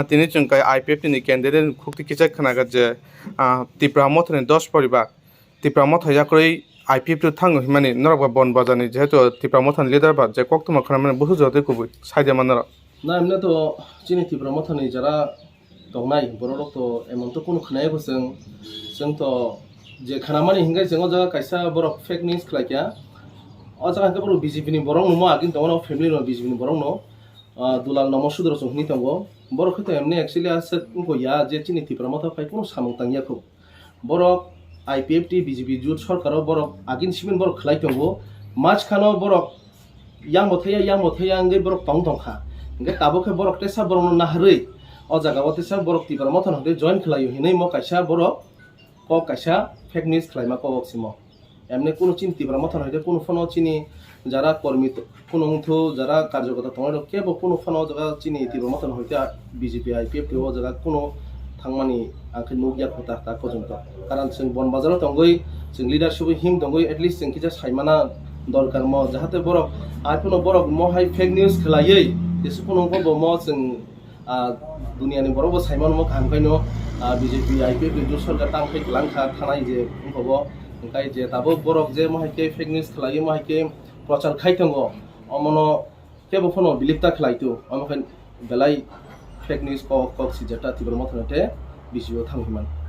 তিনি চুংকাই IPF ni candidate খুকতি কিচা খানাগা যে ত্রিপুরা মথনে 10 পরিবার ত্রিপুরা মথ হইয়াকই আইপিএফ টু থাঙ্গো হিমানি নরবা বন বাজানি যেহেতু ত্রিপুরা মথন লিডার বা যে কক্তমা খানা মানে বহু জতে কুবুই সাইদে মানারা না এমনি তো চিনি ত্রিপুরা মথনি যারা দंनाय বড় তো এমন তো কোনো খানায় বসেন जों তো যে খানামানি হিঙ্গাই जों জায়গা কাইসা বড় ফেক নিউজ খালাইয়া ও জায়গা কে বড় বিজেপি নি বরং নমা কিন্তু ওনা ফ্যামিলি নো বিজেপি নি বরং নো দুলাল নম সুদর সংহনি তঙ্গ বড় খেতে এমনি एक्चुअली আছে কোন ইয়া যে চিনি ত্রিপুরা মথ ফাই কোনো সামং তাঙ্গিয়া খুব বড় আইপিএফটি বিজেপি জুট সরকারও বড় আগিন সিমিন বড় খালাই তঙ্গ মাছ খানো বড় yang mothaya ngai borok tong tongkha ngai tabokhe borok tesa borok na harui o jaga o tesa borok tibara mothon hode join khlayo hinai mo kaisa borok ko kaisa fake news khlaima ko oksimo emne kono chin tibara mothon hode kono phono chini jara kormi kono muthu jara karjokota tongro kebo kono phono jaga chini tibara mothon hode BJP IPF o jaga kono thangmani angke nugya khota ta pojonto karan जों बन बाजाराव तंगै जों leadership him तंगै at least जों किजा साइमाना दरकार म जाहाते बरक iPhone बरक म high fake news खलायै जेसु कोनो को म जों दुनियानि बरबो साइमान म खानखायनो बीजेपी आईपीएफ जो सरकार तांखै लांखा थानाय जे बुंखबो ओंखाय जे दाबो बरक जे म हाइके फेक न्यूज खलायै म हाइके प्रचार खायतंगो अमनो केबो फोनो बिलिपता खलायतु अमखाय बेलाय फेक न्यूज को सिजेटा तिबर मथनते बिजियो थांहिमान